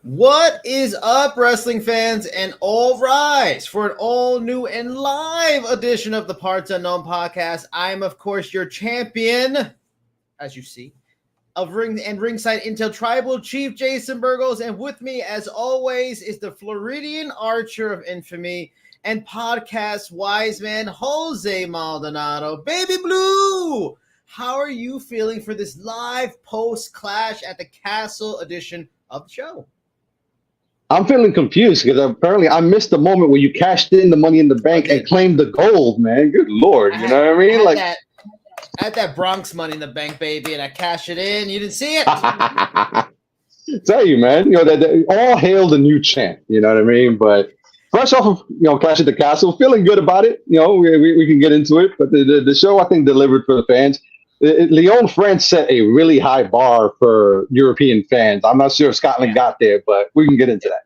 What is up, wrestling fans, and all rise for an all new and live edition of the Parts Unknown podcast. I'm, of course, your champion, as you see, of Ring and Ringside Intel Tribal Chief Jason Burgos, and with me, as always, is the Floridian Archer of Infamy and podcast wise man Jose Maldonado. Baby Blue, how are you feeling for this live post Clash at the Castle edition of the show? I'm feeling confused because apparently I missed the moment where you cashed in the Money in the Bank and claimed the gold, man. Good Lord, you know what I mean? I had that Bronx Money in the Bank, baby, and I cashed it in. You didn't see it? Tell you, man, that all hail the new champ, you know what I mean? But fresh off of, Clash at the Castle, feeling good about it. We can get into it. But the show, I think, delivered for the fans. Lyon, France set a really high bar for European fans. I'm not sure if Scotland got there, but we can get into that.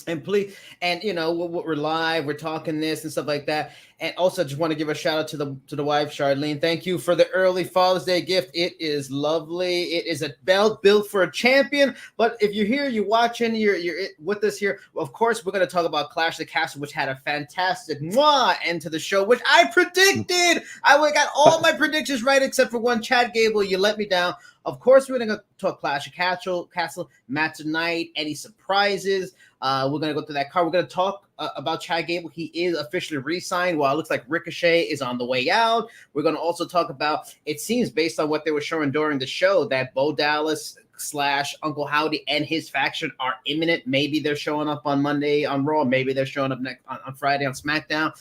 And please, and we're live, we're talking this and stuff like that. And also, just want to give a shout out to the wife, Charlene. Thank you for the early Father's Day gift. It is lovely. It is a belt built for a champion. But if you're here, you're watching, you're with us here. Well, of course, we're going to talk about Clash of the Castle, which had a fantastic end to the show, which I predicted. I got all my predictions right except for one. Chad Gable, you let me down. Of course, we're going to talk Clash of Castle match tonight. Any surprises? We're going to go through that card. We're going to talk about Chad Gable. He is officially re-signed, while it looks like Ricochet is on the way out. We're going to also talk about, it seems based on what they were showing during the show, that Bo Dallas / Uncle Howdy and his faction are imminent. Maybe they're showing up on Monday on Raw. Maybe they're showing up next on Friday on SmackDown.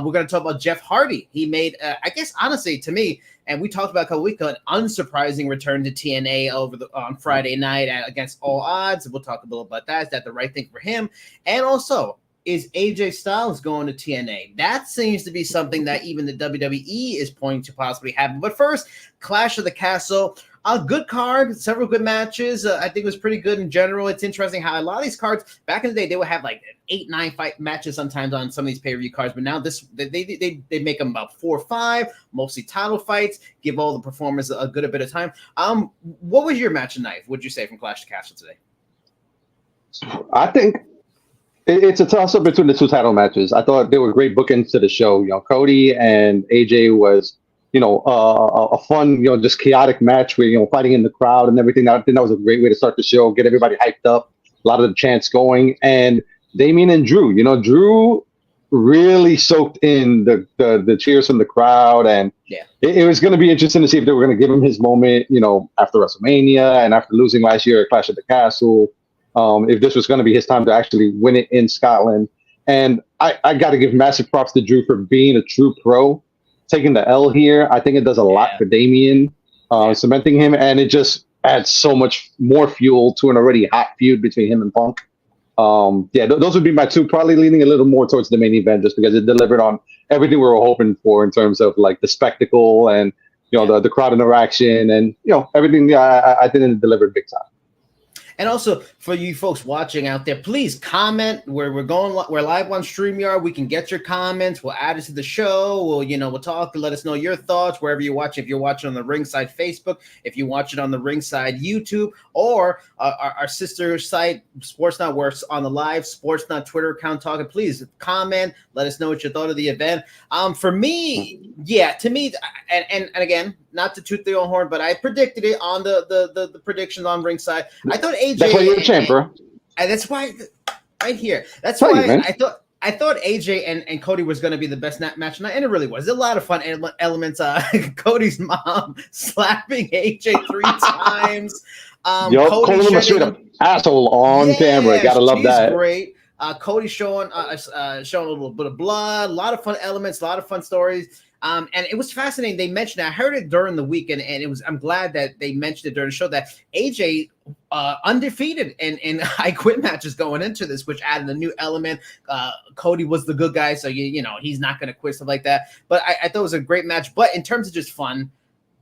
We're going to talk about Jeff Hardy. He made, I guess, honestly, to me, and we talked about a couple weeks ago, an unsurprising return to TNA on Friday night against all odds. We'll talk a little about that. Is that the right thing for him? And also, is AJ Styles going to TNA? That seems to be something that even the WWE is pointing to possibly happen. But first, Clash of the Castle. A good card, several good matches. I think it was pretty good in general. It's interesting how a lot of these cards, back in the day, they would have like 8-9 fight matches sometimes on some of these pay-per-view cards. But now they make them about 4 or 5, mostly title fights, give all the performers a good bit of time. What was your match tonight, would you say, from Clash of the Castle today? I think it's a toss-up between the two title matches. I thought they were great bookends to the show. Cody and AJ was a fun, just chaotic match where, fighting in the crowd and everything. I think that was a great way to start the show, get everybody hyped up, a lot of the chants going. And Damian and Drew, Drew really soaked in the cheers from the crowd. And it was going to be interesting to see if they were going to give him his moment, after WrestleMania and after losing last year at Clash at the Castle, if this was going to be his time to actually win it in Scotland. And I got to give massive props to Drew for being a true pro. Taking the L here, I think it does a lot for Damian, cementing him, and it just adds so much more fuel to an already hot feud between him and Punk. Those would be my two, probably leaning a little more towards the main event just because it delivered on everything we were hoping for in terms of like the spectacle and the crowd interaction and everything. I think it delivered big time. And also for you folks watching out there, please comment. We're live on StreamYard. We can get your comments. We'll add it to the show. We'll talk and let us know your thoughts wherever you watch. If you're watching on the Ringside Facebook, if you watch it on the Ringside YouTube, or our sister site Sportsnet, we're on the live Sportsnet Twitter account talking. Please comment. Let us know what you thought of the event. For me, to me, and again, not to toot the old horn, but I predicted it on the predictions on Ringside. I thought AJ. That's why you're the champ, bro. And that's why, right here. That's why I thought AJ and Cody was going to be the best match tonight, and it really was. There's a lot of fun elements. Cody's mom slapping AJ 3 times. Calling him a straight up asshole on camera. Gotta love that. Great. Cody showing a little bit of blood. A lot of fun elements. A lot of fun stories. And it was fascinating. They mentioned it. I heard it during the week, and I'm glad that they mentioned it during the show that AJ undefeated in I Quit matches going into this, which added a new element. Cody was the good guy, so he's not going to quit, stuff like that. But I thought it was a great match. But in terms of just fun,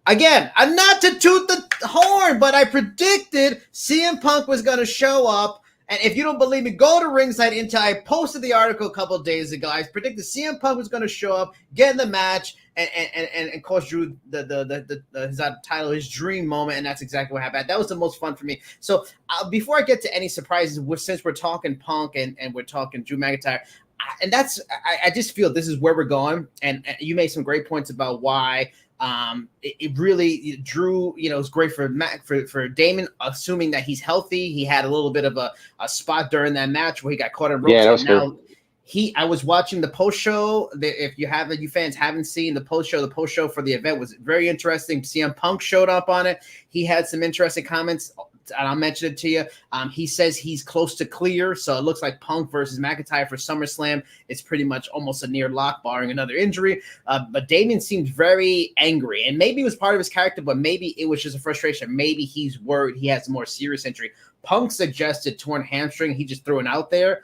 again, I'm not to toot the horn, but I predicted CM Punk was going to show up And if you don't believe me, go to Ringside Intel. I posted the article a couple of days ago. I predicted CM Punk was going to show up, get in the match, and course Drew his title, his dream moment, and that's exactly what happened. That was the most fun for me. So before I get to any surprises, since we're talking Punk and we're talking Drew McIntyre, and I just feel this is where we're going. And you made some great points about why. It really Drew, is great for Damon, assuming that he's healthy. He had a little bit of a spot during that match where he got caught in ropes. Yeah, that was good. I was watching the post show. If you fans haven't seen the post show for the event was very interesting. CM Punk showed up on it. He had some interesting comments, and I'll mention it to you. He says he's close to clear, so it looks like Punk versus McIntyre for SummerSlam. It's pretty much almost a near lock, barring another injury. But Damien seemed very angry, and maybe it was part of his character, but maybe it was just a frustration. Maybe he's worried he has a more serious injury. Punk suggested torn hamstring. He just threw it out there.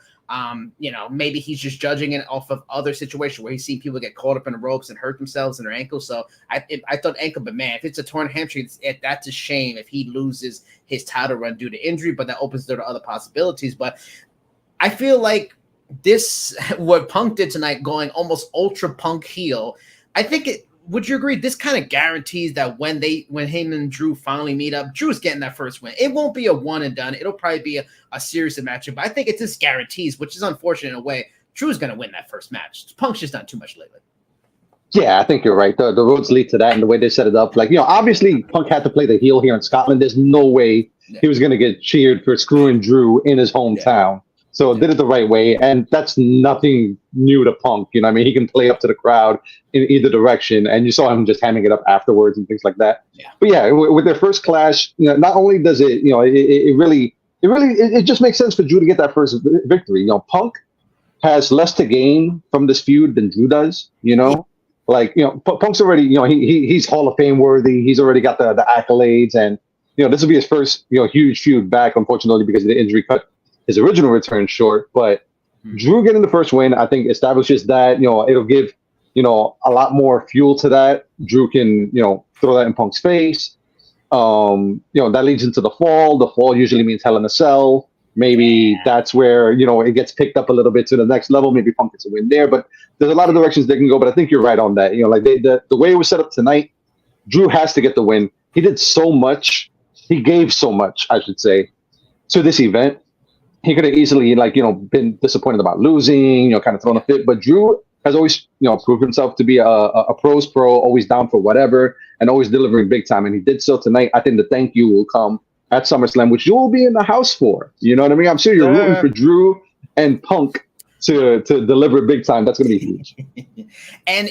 Maybe he's just judging it off of other situations where he's seen people get caught up in the ropes and hurt themselves in their ankles. So I thought ankle, but man, if it's a torn hamstring, that's a shame if he loses his title run due to injury, but that opens the door to other possibilities. But I feel like what Punk did tonight, going almost ultra Punk heel, I think would you agree? This kind of guarantees that when him and Drew finally meet up, Drew's getting that first win. It won't be a one and done. It'll probably be a series of matchup. But I think it just guarantees, which is unfortunate in a way, Drew's going to win that first match. Punk's just done too much lately. Yeah, I think you're right. The roads lead to that, and the way they set it up, obviously Punk had to play the heel here in Scotland. There's no way he was going to get cheered for screwing Drew in his hometown. Yeah. So did it the right way, and that's nothing new to Punk. He can play up to the crowd in either direction, and you saw him just handing it up afterwards and things like that. Yeah. But yeah, with their first clash, not only does it, it just makes sense for Drew to get that first victory. Punk has less to gain from this feud than Drew does. Punk's already, he's Hall of Fame worthy. He's already got the accolades, and this will be his first huge feud back. Unfortunately, because of the injury cut his original return short, but Drew getting the first win, I think establishes that, it'll give, a lot more fuel to that. Drew can, throw that in Punk's face. That leads into the fall. The fall usually means Hell in a Cell. Maybe that's where, it gets picked up a little bit to the next level. Maybe Punk gets a win there, but there's a lot of directions they can go, but I think you're right on that. The way it was set up tonight, Drew has to get the win. He did so much. He gave so much, I should say, to this event. He could have easily, been disappointed about losing, kind of thrown a fit. But Drew has always, proved himself to be a pro's pro, always down for whatever, and always delivering big time. And he did so tonight. I think the thank you will come at SummerSlam, which you will be in the house for. You know what I mean? I'm sure you're rooting for Drew and Punk to deliver big time. That's going to be huge. And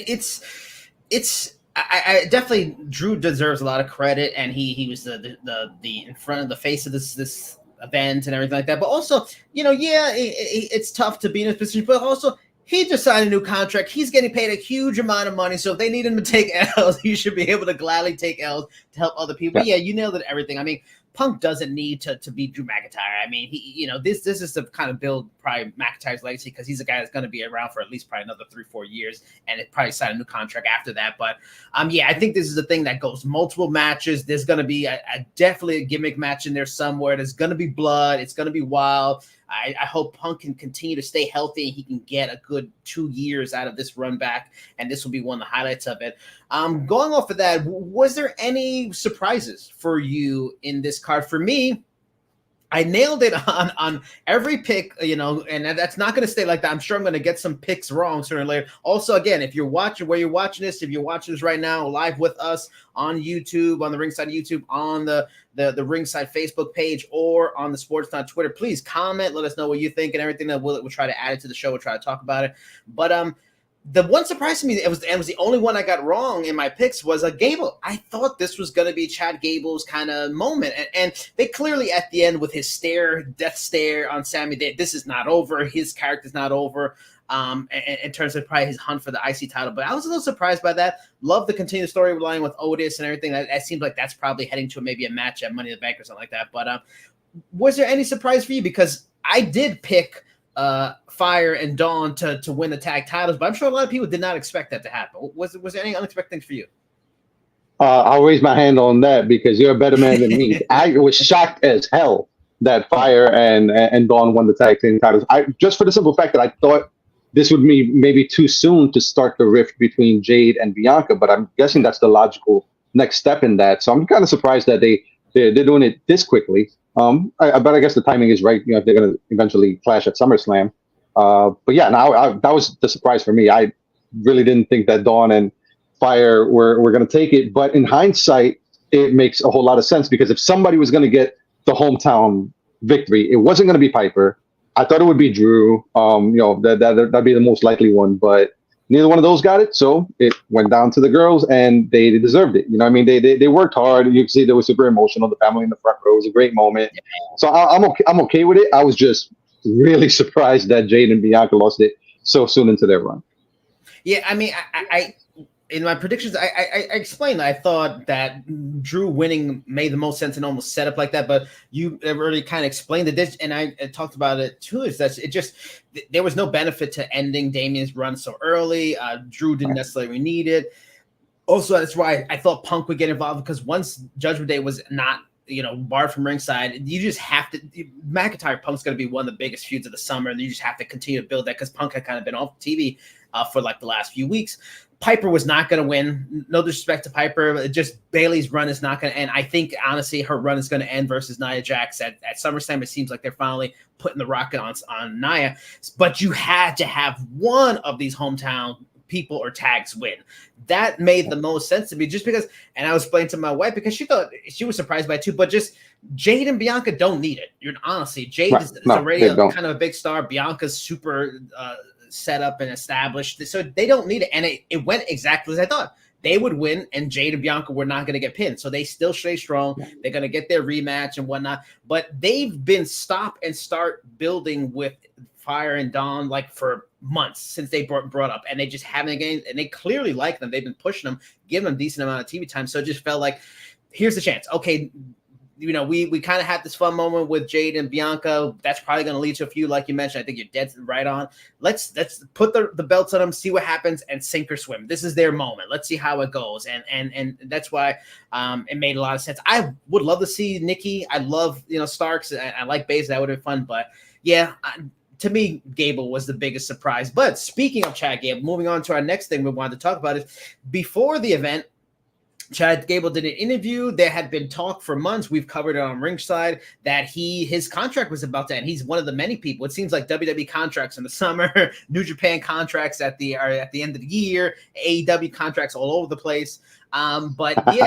I definitely, Drew deserves a lot of credit, and he was the in front of the face of this event and everything like that. But also, it's tough to be in this position, but also he just signed a new contract. He's getting paid a huge amount of money. So if they need him to take L's, he should be able to gladly take L's to help other people. Yeah, you nailed it, everything. I mean, Punk doesn't need to beat Drew McIntyre. I mean, he, this is to kind of build probably McIntyre's legacy, because he's a guy that's going to be around for at least probably another 3-4 years, and it probably sign a new contract after that. But I think this is a thing that goes multiple matches. There's going to be definitely a gimmick match in there somewhere. There's going to be blood. It's going to be wild. I hope Punk can continue to stay healthy and he can get a good 2 years out of this run back, and this will be one of the highlights of it. Going off of that, was there any surprises for you in this card? For me, I nailed it on every pick, and that's not going to stay like that. I'm sure I'm going to get some picks wrong sooner or later. Also, again, if you're watching this right now live with us on YouTube, on the Ringside YouTube, on the Ringside Facebook page, or on the Sports on Twitter, please comment. Let us know what you think and everything. That we'll try to add it to the show. We'll try to talk about it. But the one surprise to me, it was the only one I got wrong in my picks, was a Gable. I thought this was going to be Chad Gable's kind of moment, and they clearly at the end with his death stare on Sammy, this is not over. His character's not over. In terms of probably his hunt for the IC title, but I was a little surprised by that. Love the continued storyline with Otis and everything. That seems like that's probably heading to maybe a match at Money in the Bank or something like that. But was there any surprise for you? Because I did pick Fire and Dawn to win the tag titles, but I'm sure a lot of people did not expect that to happen. Was there any unexpected things for you? I'll raise my hand on that, because you're a better man than me. I was shocked as hell that Fire and Dawn won the tag team titles. I just for the simple fact that I thought this would be maybe too soon to start the rift between Jade and Bianca, but I'm guessing that's the logical next step in that. So I'm kind of surprised that they're doing it this quickly. But I guess the timing is right. You know, if they're going to eventually clash at SummerSlam. But yeah, now that was the surprise for me. I really didn't think that Dawn and Fire were going to take it. But in hindsight, it makes a whole lot of sense because if somebody was going to get the hometown victory, it wasn't going to be Piper. I thought it would be Drew. You know, that'd be the most likely one, but neither one of those got it. So it went down to the girls, and they deserved it. You know, I mean, they worked hard. You can see they were super emotional. The family in the front row was a great moment. So I'm okay with it. I was just really surprised that Jade and Bianca lost it so soon into their run. Yeah, I mean, I in my predictions, I explained I thought that Drew winning made the most sense and almost set up like that, but you already kind of explained it, and I talked about it too. Is that it just there was no benefit to ending Damien's run so early. Drew didn't necessarily need it. Also, that's why I thought Punk would get involved because once Judgment Day was not, you know, barred from ringside, you just have to. McIntyre Punk's going to be one of the biggest feuds of the summer, and you just have to continue to build that because Punk had kind of been off TV for like the last few weeks. Piper was not going to win. No disrespect to Piper. Just Bayley's run is not going to end. I think, honestly, her run is going to end versus Nia Jax at SummerSlam. It seems like they're finally putting the rocket on Nia. But you had to have one of these hometown people or tags win. That made the most sense to me just because, and I was explaining to my wife because she thought she was surprised by it too, but just Jade and Bianca don't need it. You're honestly, Jade is already kind of a big star. Bianca's super set up and established, so they don't need it. And it went exactly as I thought. They would win, and Jade and Bianca were not going to get pinned. So they still stay strong. They're going to get their rematch and whatnot. But they've been stop and start building with Fire and Dawn like for months since they brought up, and they just haven't gained. And they clearly like them. They've been pushing them, giving them a decent amount of TV time. So it just felt like, here's the chance. Okay, you know, we kind of had this fun moment with Jade and Bianca. That's probably going to lead to a few, like you mentioned. I think you're dead right on. Let's put the belts on them, see what happens, and sink or swim. This is their moment. Let's see how it goes. And that's why it made a lot of sense. I would love to see Nikki. I love, you know, Starks. I like Baze. That would have been fun. But yeah, to me, Gable was the biggest surprise. But speaking of Chad Gable, moving on to our next thing we wanted to talk about is before the event, Chad Gable did an interview. There had been talk for months. We've covered it on Ringside that his contract was about to end. He's one of the many people. It seems like WWE contracts in the summer, New Japan contracts at the end of the year, AEW contracts all over the place. But yeah,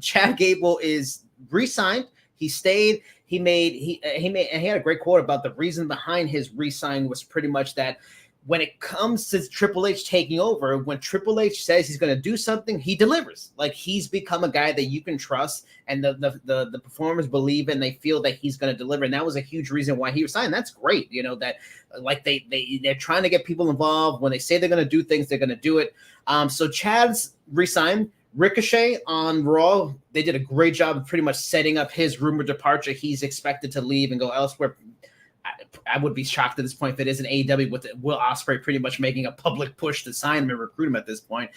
Chad Gable is re-signed. He stayed. He had a great quote about the reason behind his re-sign was pretty much that when it comes to Triple H taking over, when Triple H says he's going to do something, he delivers. Like, he's become a guy that you can trust, and the performers believe and they feel that he's going to deliver. And that was a huge reason why he resigned. That's great, you know, that like they're trying to get people involved. When they say they're going to do things, they're going to do it. So Chad's resigned. Ricochet on Raw, they did a great job of pretty much setting up his rumored departure. He's expected to leave and go elsewhere. I would be shocked at this point if it isn't AEW with Will Ospreay pretty much making a public push to sign him and recruit him at this point.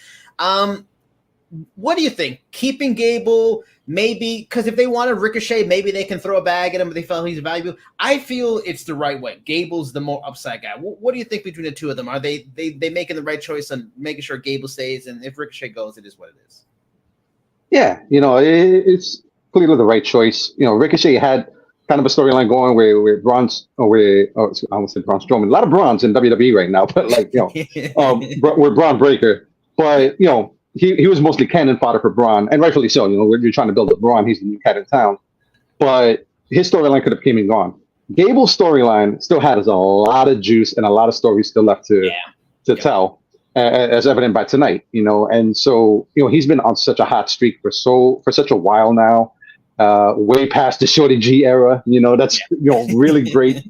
What do you think? Keeping Gable, maybe, because if they wanted Ricochet, maybe they can throw a bag at him if they felt he's valuable. I feel it's the right way. Gable's the more upside guy. What do you think between the two of them? Are they making the right choice on making sure Gable stays? And if Ricochet goes, it is what it is. Yeah, you know, it's clearly the right choice. You know, Ricochet had kind of a storyline going where Braun's, I almost said Braun Strowman. A lot of Brauns in WWE right now, but like, you know, we're Braun Breaker. But, you know, he was mostly cannon fodder for Braun, and rightfully so. You know, you're trying to build up Braun. He's the new cat in town. But his storyline could have came and gone. Gable's storyline still has a lot of juice and a lot of stories still left to tell, as evident by tonight. You know, and so, you know, he's been on such a hot streak for such a while now. Way past the Shorty G era, you know, that's, you know, really great.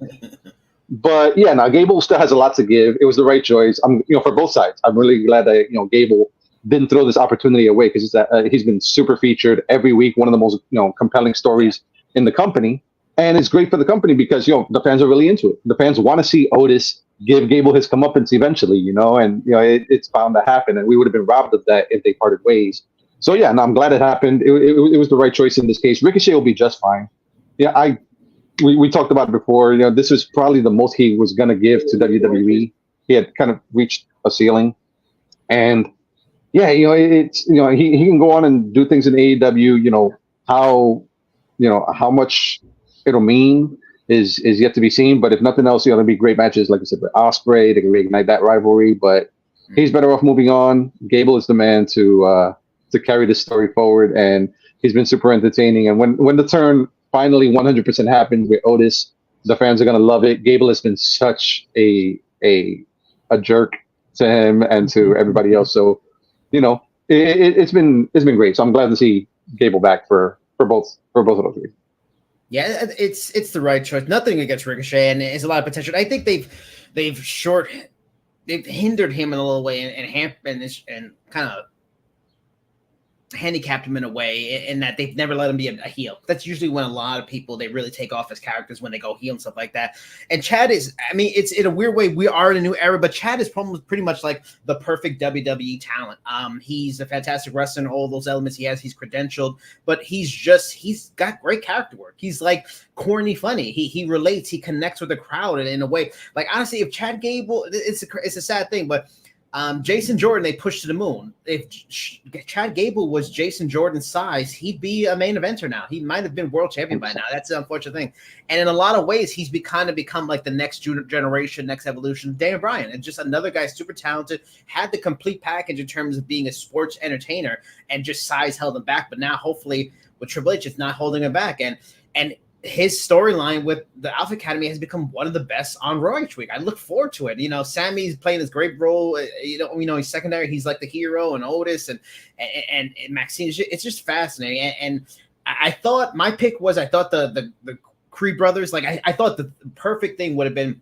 But yeah, now Gable still has a lot to give. It was the right choice. You know, for both sides. I'm really glad that, you know, Gable didn't throw this opportunity away because he's been super featured every week. One of the most, you know, compelling stories in the company, and it's great for the company because, you know, the fans are really into it. The fans want to see Otis give Gable his comeuppance eventually, you know, and you know it's bound to happen, and we would have been robbed of that if they parted ways. So yeah, no, I'm glad it happened. It was the right choice in this case. Ricochet will be just fine. Yeah, we talked about it before. This was probably the most he was gonna give to WWE. He had kind of reached a ceiling, and yeah, it's he can go on and do things in AEW. How how much it'll mean is yet to be seen. But if nothing else, there'll be great matches, like I said, with Ospreay. They can reignite that rivalry. But he's better off moving on. Gable is the man to carry this story forward, and he's been super entertaining. And when the turn finally 100% happens with Otis, the fans are gonna love it. Gable has been such a jerk to him and to everybody else. So it's been great. So I'm glad to see Gable back for both of those reasons. Yeah, it's the right choice. Nothing against Ricochet, and it's a lot of potential. I think they've hindered him in a little way and kind of handicapped him in a way in that they've never let him be a heel. That's usually when a lot of people, they really take off as characters when they go heel and stuff like that. And Chad is, I mean, it's in a weird way, we are in a new era, but Chad is pretty much like the perfect WWE talent. He's a fantastic wrestler in all those elements he has. He's credentialed, but he's got great character work. He's like corny funny. He relates, he connects with the crowd in a way. Like, honestly, if Chad Gable, it's a sad thing, but Jason Jordan, they pushed to the moon. If Chad Gable was Jason Jordan's size, he'd be a main eventer now. He might have been world champion by now. That's the unfortunate thing. And in a lot of ways, he's become like the next generation, next evolution of Daniel Bryan. And just another guy, super talented, had the complete package in terms of being a sports entertainer, and just size held him back. But now, hopefully, with Triple H, it's not holding him back. And his storyline with the Alpha Academy has become one of the best on Raw each week. I look forward to it. Sammy's playing this great role. He's secondary. He's like the hero, and Otis and Maxine. It's just fascinating. And I thought my pick was, I thought the Creed brothers, like I thought the perfect thing would have been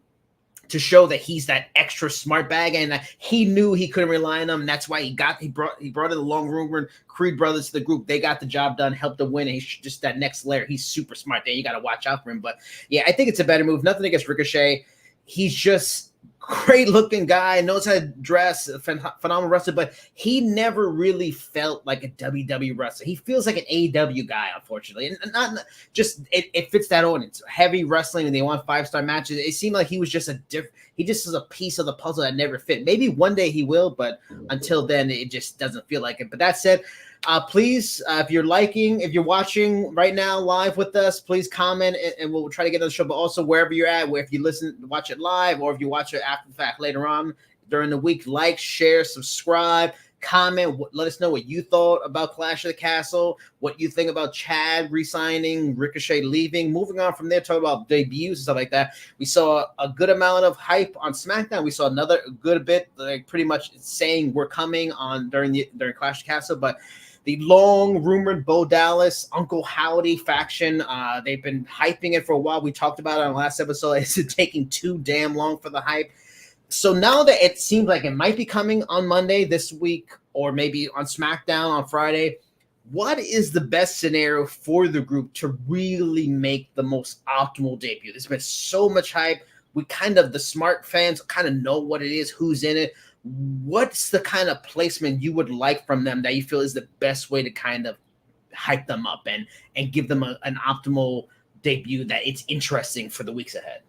to show that he's that extra smart bag, and he knew he couldn't rely on them. And that's why he brought in the long rumored Creed brothers to the group. They got the job done, helped them win, and he's just that next layer. He's super smart there. You got to watch out for him. But yeah, I think it's a better move. Nothing against Ricochet. He's just great looking guy, knows how to dress, phenomenal wrestler, but he never really felt like a WWE wrestler. He feels like an AEW guy, unfortunately, and not just it fits that audience. Heavy wrestling, and they want 5-star matches. It seemed like he was just he just was a piece of the puzzle that never fit. Maybe one day he will, but until then, it just doesn't feel like it. But that said, please, if you're watching right now live with us, please comment, and we'll try to get on the show. But also, wherever you're at, if you watch it live, or if you watch it after the fact later on during the week, like, share, subscribe, comment. Let us know what you thought about Clash of the Castle, what you think about Chad re-signing, Ricochet leaving. Moving on from there, talk about debuts and stuff like that. We saw a good amount of hype on SmackDown. We saw another good bit, like pretty much saying we're coming on during Clash of the Castle, but the long rumored Bo Dallas, Uncle Howdy faction, they've been hyping it for a while. We talked about it on the last episode. Is it taking too damn long for the hype? So now that it seems like it might be coming on Monday this week, or maybe on SmackDown on Friday, what is the best scenario for the group to really make the most optimal debut? There's been so much hype. The smart fans kind of know what it is, who's in it. What's the kind of placement you would like from them that you feel is the best way to kind of hype them up and give them an optimal debut that it's interesting for the weeks ahead?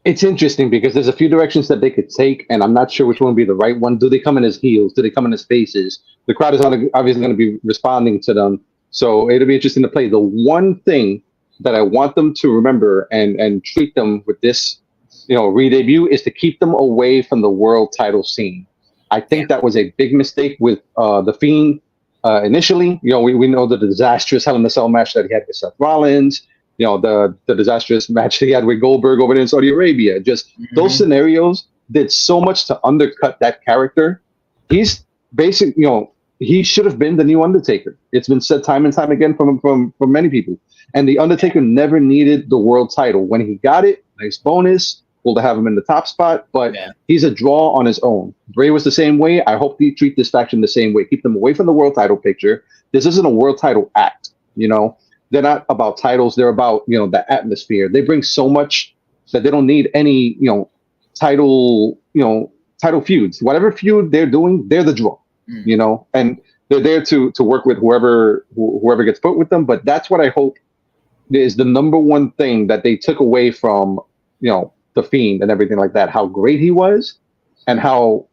It's interesting because there's a few directions that they could take, and I'm not sure which one would be the right one. Do they come in as heels? Do they come in as faces? The crowd is obviously going to be responding to them, so it'll be interesting to play. The one thing that I want them to remember and treat them with this, re-debut, is to keep them away from the world title scene. I think that was a big mistake with The Fiend initially. We know the disastrous Hell in a Cell match that he had with Seth Rollins. The disastrous match he had with Goldberg over there in Saudi Arabia. Just those scenarios did so much to undercut that character. He's he should have been the new Undertaker. It's been said time and time again from many people. And the Undertaker never needed the world title. When he got it, nice bonus. Cool to have him in the top spot, but he's a draw on his own. Bray was the same way. I hope they treat this faction the same way. Keep them away from the world title picture. This isn't a world title act, They're not about titles. They're about, the atmosphere. They bring so much that they don't need any, title feuds. Whatever feud they're doing, they're the draw, and they're there to work with whoever gets put with them. But that's what I hope is the number one thing that they took away from, the Fiend and everything like that. How great he was, and how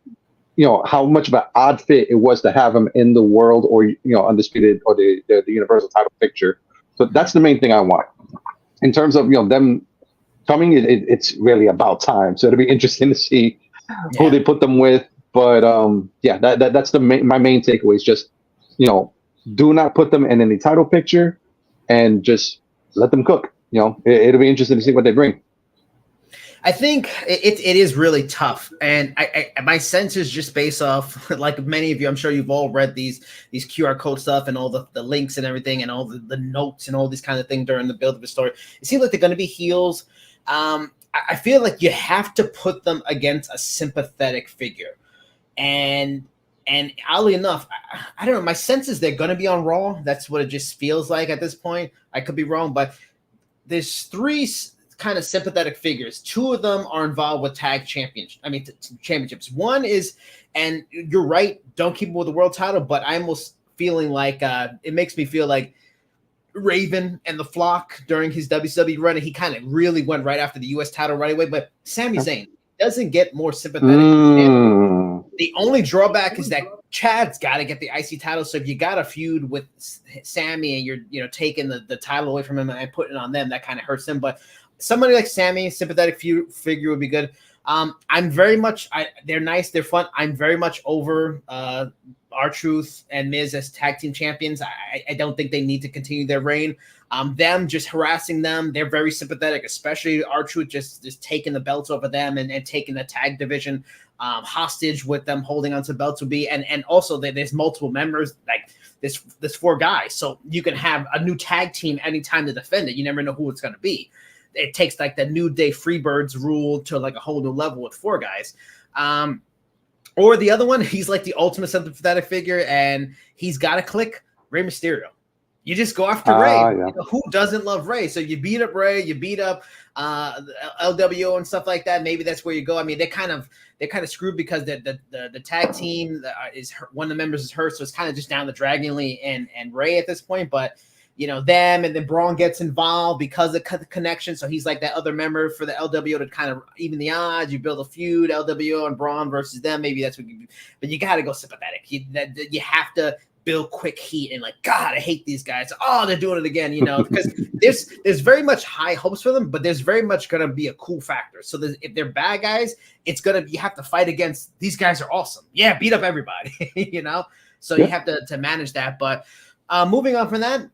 how much of an odd fit it was to have him in the world, or undisputed, or the Universal title picture. So that's the main thing I want. In terms of them coming, it's really about time. So it'll be interesting to see who they put them with. But that's my main takeaway is just do not put them in any title picture, and just let them cook. It'll be interesting to see what they bring. I think it is really tough, and my sense is just based off, like many of you, I'm sure you've all read these QR code stuff and all the links and everything, and all the notes and all these kind of things during the build of the story. It seems like they're going to be heels. I feel like you have to put them against a sympathetic figure, and oddly enough, I don't know. My sense is they're going to be on Raw. That's what it just feels like at this point. I could be wrong, but there's three kind of sympathetic figures. Two of them are involved with tag championships. One is, and you're right, don't keep him with the world title, but I'm almost feeling like it makes me feel like Raven and the Flock during his WCW run, and he kind of really went right after the US title right away. But Sami Zayn doesn't get more sympathetic. The only drawback is that Chad's got to get the IC title. So if you got a feud with Sami and you're taking the title away from him and putting it on them, that kind of hurts him. But somebody like Sami, sympathetic figure would be good. I'm very much, they're nice, they're fun. I'm very much over R-Truth and Miz as tag team champions. I don't think they need to continue their reign. Them just harassing them, they're very sympathetic, especially R-Truth just taking the belts over them and taking the tag division hostage with them holding onto the belts would be. And also there's multiple members, like there's 4 guys. So you can have a new tag team anytime to defend it. You never know who it's going to be. It takes like the New Day Freebirds rule to like a whole new level with 4 guys. Or the other one, he's like the ultimate sympathetic figure, and he's got to click Rey Mysterio. You just go after Rey. Yeah. Who doesn't love Rey? So you beat up Rey, you beat up LWO and stuff like that. Maybe that's where you go. I mean, they're kind of screwed because the tag team is one of the members is hurt, so it's kind of just down to Dragon Lee and Rey at this point. But them, and then Braun gets involved because of the connection. So he's like that other member for the LWO to kind of even the odds. You build a feud, LWO and Braun versus them. Maybe that's what you do. But you got to go sympathetic. You have to build quick heat and like, God, I hate these guys. Oh, they're doing it again, because there's very much high hopes for them, but there's very much going to be a cool factor. So if they're bad guys, you have to fight against these guys are awesome. Yeah, beat up everybody, So you have to manage that. But moving on from that,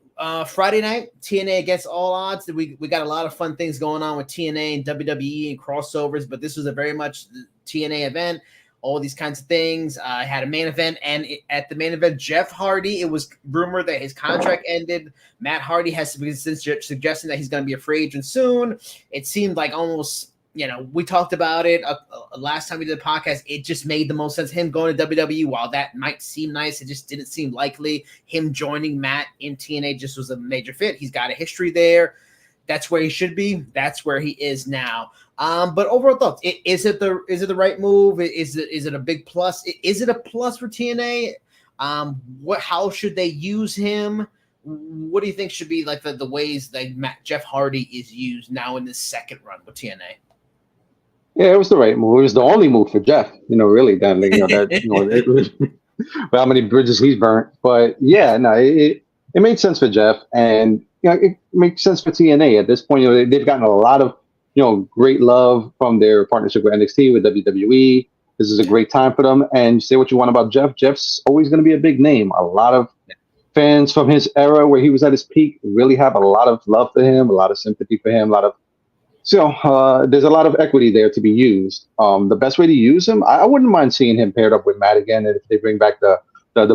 Friday night, TNA against All Odds. We got a lot of fun things going on with TNA and WWE and crossovers, but this was a very much TNA event. All these kinds of things. I had a main event, and at the main event, Jeff Hardy, it was rumored that his contract ended. Matt Hardy has been since suggesting that he's going to be a free agent soon. It seemed like almost, we talked about it last time we did the podcast. It just made the most sense. Him going to WWE, while that might seem nice, it just didn't seem likely. Him joining Matt in TNA just was a major fit. He's got a history there. That's where he should be. That's where he is now. But overall thoughts, is it the right move? Is it a big plus? Is it a plus for TNA? How should they use him? What do you think should be like the ways that Jeff Hardy is used now in this second run with TNA? Yeah, it was the right move. It was the only move for Jeff, really. How many bridges he's burnt. But yeah, no, it made sense for Jeff, and it makes sense for TNA at this point. They've gotten a lot of great love from their partnership with NXT, with WWE. This is a great time for them. And say what you want about Jeff. Jeff's always going to be a big name. A lot of fans from his era where he was at his peak really have a lot of love for him, a lot of sympathy for him, there's a lot of equity there to be used. The best way to use him, I wouldn't mind seeing him paired up with Matt again. And if they bring back the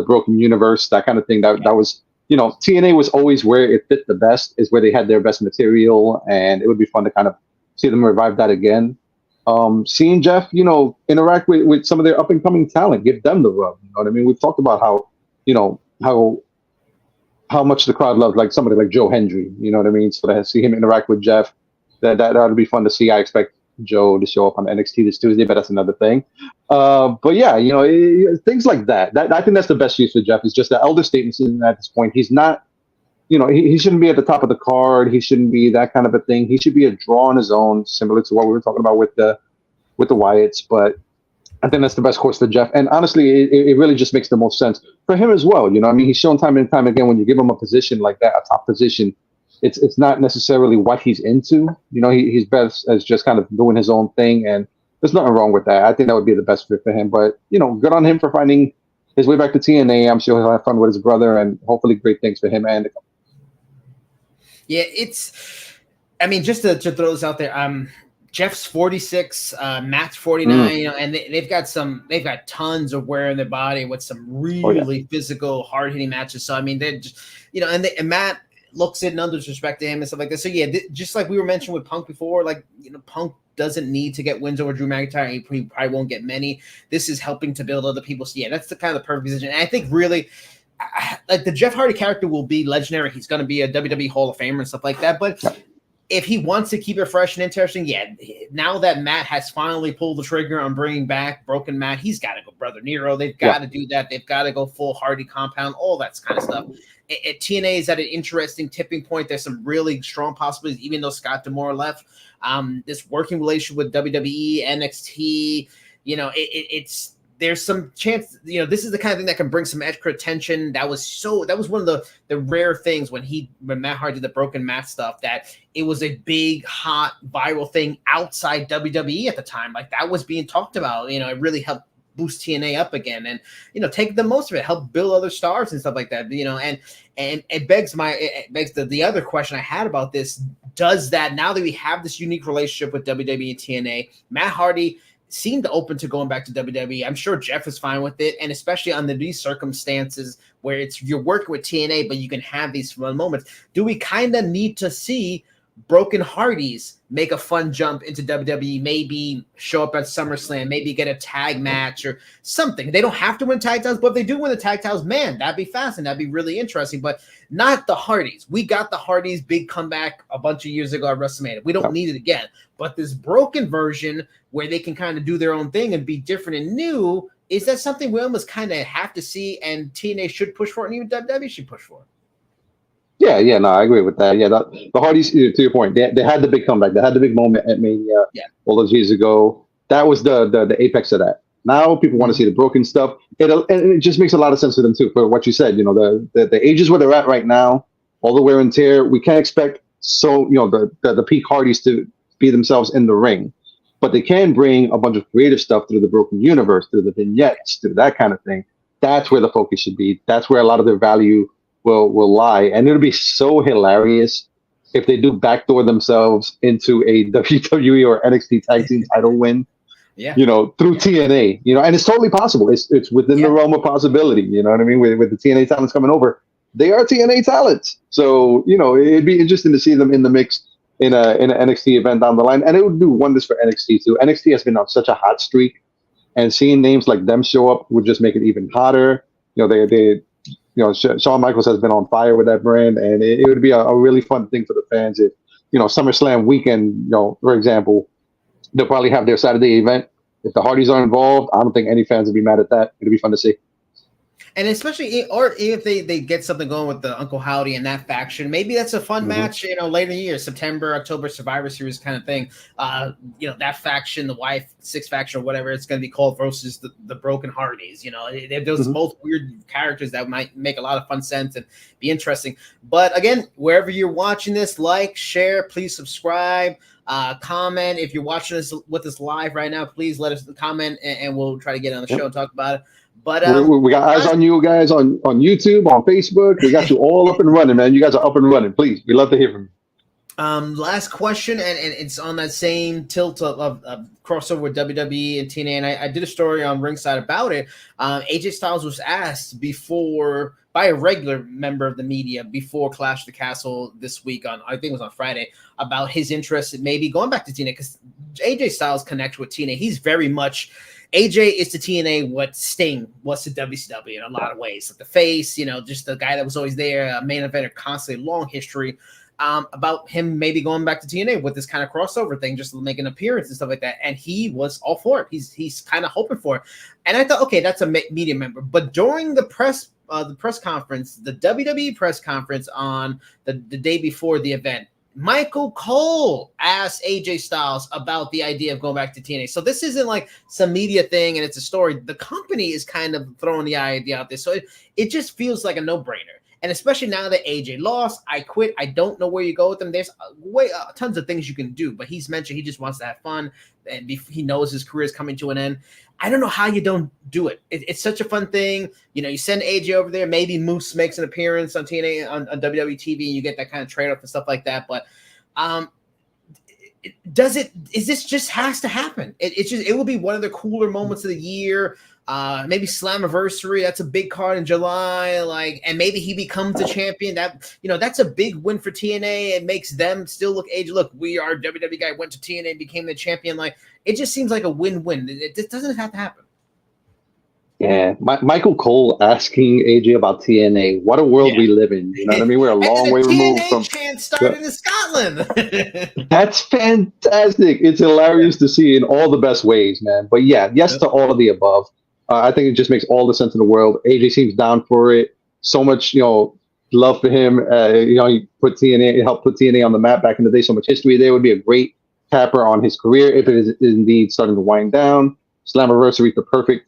Broken Universe, that kind of thing, that was, TNA was always where it fit the best, is where they had their best material. And it would be fun to kind of see them revive that again. Seeing Jeff, interact with some of their up and coming talent, give them the rub. You know what I mean? We've talked about how much the crowd loved like somebody like Joe Hendry. You know what I mean? So to see him interact with Jeff, that would be fun to see. I expect Joe to show up on NXT this Tuesday, but that's another thing. But yeah, things like that. I think that's the best use for Jeff, is just the elder statements at this point. He's not he shouldn't be at the top of the card. He shouldn't be that kind of a thing. He should be a draw on his own, similar to what we were talking about with the Wyatts. But I think that's the best course for Jeff. And honestly, it really just makes the most sense for him as well. I mean, he's shown time and time again when you give him a position like that, a top position, it's not necessarily what he's into. He's best as just kind of doing his own thing, and there's nothing wrong with that. I think that would be the best fit for him. But good on him for finding his way back to TNA. I'm sure he'll have fun with his brother, and hopefully great things for him and the company. Yeah, I mean, just to throw this out there, Jeff's 46, Matt's 49, and they've got tons of wear in their body with some really physical, hard-hitting matches. So I mean, they're just, and Matt looks at no disrespect to him and stuff like that. So yeah, just like we were mentioning with Punk before, like Punk doesn't need to get wins over Drew McIntyre. He probably won't get many. This is helping to build other people. So yeah, that's the kind of perfect position. And I think really, like the Jeff Hardy character will be legendary. He's going to be a WWE Hall of Famer and stuff like that. But if he wants to keep it fresh and interesting, yeah, now that Matt has finally pulled the trigger on bringing back Broken Matt, he's got to go Brother Nero. They've got to do that. They've got to go full Hardy compound, all that kind of stuff. TNA is at an interesting tipping point. There's some really strong possibilities, even though Scott D'Amore left. This working relationship with WWE, NXT, there's some chance, this is the kind of thing that can bring some extra attention. That was one of the rare things when Matt Hardy did the Broken Matt stuff, that it was a big, hot, viral thing outside WWE at the time. Like that was being talked about, it really helped boost TNA up again and, take the most of it, help build other stars and stuff like that, and it begs the other question I had about this. Does that, now that we have this unique relationship with WWE and TNA, Matt Hardy seemed open to going back to WWE. I'm sure Jeff is fine with it, and especially under these circumstances where you're working with TNA, but you can have these fun moments. Do we kind of need to see Broken Hardys make a fun jump into WWE, maybe show up at SummerSlam, maybe get a tag match or something? They don't have to win tag titles, but if they do win the tag titles, man, that'd be fascinating. That'd be really interesting, but not the Hardys. We got the Hardys big comeback a bunch of years ago at WrestleMania. We don't need it again, but this broken version where they can kind of do their own thing and be different and new, is that something we almost kind of have to see, and TNA should push for it, and even WWE should push for it? Yeah, no, I agree with that. Yeah, the Hardys, to your point, they had the big comeback. They had the big moment at Mania all those years ago. That was the apex of that. Now people want to see the broken stuff. And it just makes a lot of sense to them too, for what you said. The ages where they're at right now, all the wear and tear, we can't expect the peak Hardys to be themselves in the ring. But they can bring a bunch of creative stuff through the Broken Universe, through the vignettes, through that kind of thing. That's where the focus should be. That's where a lot of their value will lie. And it'll be so hilarious if they do backdoor themselves into a WWE or NXT tag team title win, through TNA, and it's totally possible. It's within the realm of possibility. You know what I mean? With the TNA talents coming over, they are TNA talents. So, it'd be interesting to see them in the mix in an NXT event down the line. And it would do wonders for NXT too. NXT has been on such a hot streak, and seeing names like them show up would just make it even hotter. Shawn Michaels has been on fire with that brand, and it would be a really fun thing for the fans if, SummerSlam weekend, for example, they'll probably have their Saturday event. If the Hardys are involved, I don't think any fans would be mad at that. It'll be fun to see. And especially, or if they get something going with the Uncle Howdy and that faction, maybe that's a fun match, later in the year, September, October, Survivor Series kind of thing. That faction, the Y6 faction or whatever it's going to be called, versus the Broken Hardys. There's both weird characters that might make a lot of fun sense and be interesting. But again, wherever you're watching this, like, share, please subscribe. Comment. If you're watching this with us live right now, please let us comment, and we'll try to get on the show and talk about it. But we got eyes on you guys on YouTube, on Facebook. We got you all up and running, man. You guys are up and running. Please, we love to hear from you. Last question, and it's on that same tilt of crossover with WWE and TNA, and I did a story on Ringside about it. AJ Styles was asked by a regular member of the media before Clash of the Castle this week I think it was on Friday, about his interest in maybe going back to TNA, because AJ Styles connects with TNA. He's very much, AJ is to TNA what Sting was to WCW in a lot of ways. Like the face, just the guy that was always there, a main eventer, constantly, long history. About him maybe going back to TNA with this kind of crossover thing, just to make an appearance and stuff like that. And he was all for it. He's kind of hoping for it. And I thought, okay, that's a media member. But during the press the press conference, the WWE press conference on the day before the event, Michael Cole asked AJ Styles about the idea of going back to TNA. So this isn't like some media thing and it's a story. The company is kind of throwing the idea out there. So it just feels like a no-brainer. And especially now that AJ lost, I quit. I don't know where you go with him. There's tons of things you can do, but he's mentioned he just wants to have fun and he knows his career is coming to an end. I don't know how you don't do it. It's such a fun thing. You know, you send AJ over there. Maybe Moose makes an appearance on TNA on WWE TV, and you get that kind of trade-off and stuff like that. But this just has to happen. It will be one of the cooler moments of the year. Maybe Slammiversary, that's a big card in July, and maybe he becomes the champion. That's a big win for TNA. It makes them still look AJ. Look, we are WWE guy, went to TNA, became the champion. It just seems like a win-win. It doesn't have to happen. Yeah, Michael Cole asking AJ about TNA. What a world we live in. You know what I mean? We're a long way removed from. TNA chant started in Scotland. That's fantastic. It's hilarious to see in all the best ways, man. But yes to all of the above. I think it just makes all the sense in the world. AJ seems down for it. So much, love for him. He helped put TNA on the map back in the day. So much history there. Would be a great capper on his career if it is indeed starting to wind down. Slammiversary is the perfect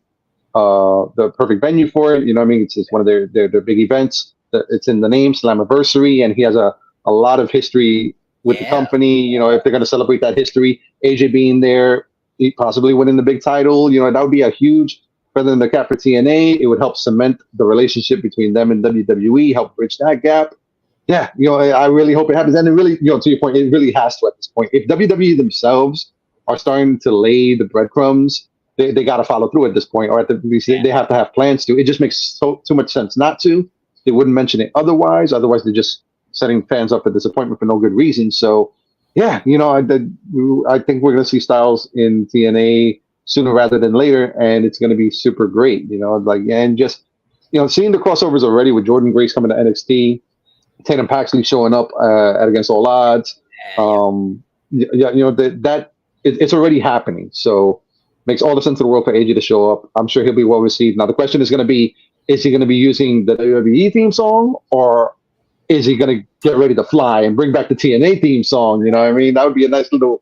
venue for it. You know what I mean? It's one of their big events. It's in the name, Slammiversary, and he has a lot of history with the company. If they're going to celebrate that history, AJ being there, possibly winning the big title, that would be a huge feather in the cap for TNA. It would help cement the relationship between them and WWE, help bridge that gap. Yeah, I really hope it happens. And it really, to your point, it really has to at this point. If WWE themselves are starting to lay the breadcrumbs, they got to follow through at this point, or at the least they have to have plans to. It just makes too much sense not to. They wouldn't mention it otherwise. Otherwise, they're just setting fans up for disappointment for no good reason. So, I think we're going to see Styles in TNA sooner rather than later, and it's going to be super great. And just seeing the crossovers already with Jordan Grace coming to NXT, Tatum Paxley showing up Against All Odds. It's already happening. So. Makes all the sense in the world for AJ to show up. I'm sure he'll be well received. Now the question is going to be: is he going to be using the WWE theme song, or is he going to get ready to fly and bring back the TNA theme song? You know what I mean? That would be a nice little,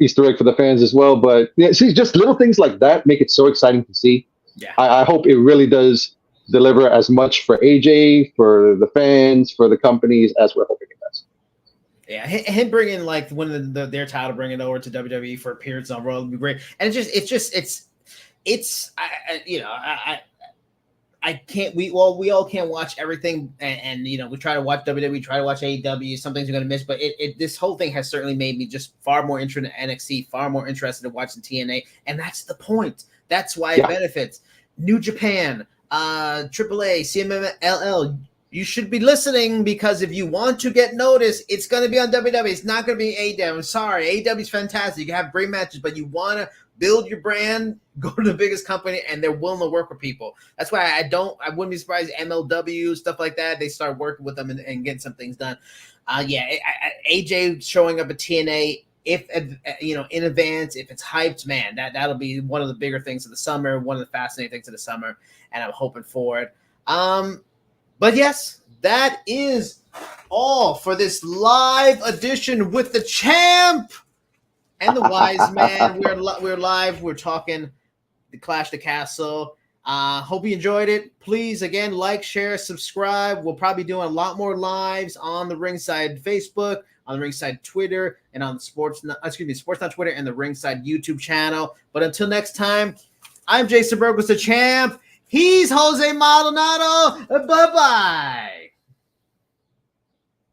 Easter egg for the fans as well. But see, just little things like that make it so exciting to see. Yeah. I hope it really does deliver as much for AJ, for the fans, for the companies as we're hoping it does. Yeah, him bringing when their title, bringing it over to WWE for appearance on Raw would be great. And I can't. We all can't watch everything, and we try to watch WWE, try to watch AEW. Some things you're gonna miss, but this whole thing has certainly made me just far more interested in NXT, far more interested in watching TNA, and that's the point. That's why it benefits. New Japan, AAA, CMLL. You should be listening, because if you want to get noticed, it's going to be on WWE. It's not going to be AEW. I'm sorry. AEW is fantastic. You can have great matches, but you want to build your brand, go to the biggest company, and they're willing to work with people. That's why I wouldn't be surprised MLW, stuff like that, they start working with them and getting some things done. AJ showing up at TNA, if in advance, if it's hyped, man, that'll be one of the bigger things of the summer, one of the fascinating things of the summer, and I'm hoping for it. But yes, that is all for this live edition with the champ and the wise man. We're live. We're talking the Clash the Castle. Hope you enjoyed it. Please, again, like, share, subscribe. We'll probably be doing a lot more lives on the Ringside Facebook, on the Ringside Twitter, and on the Sports Not Twitter and the Ringside YouTube channel. But until next time, I'm Jason Burgos, the champ. He's Jose Maldonado. Bye-bye.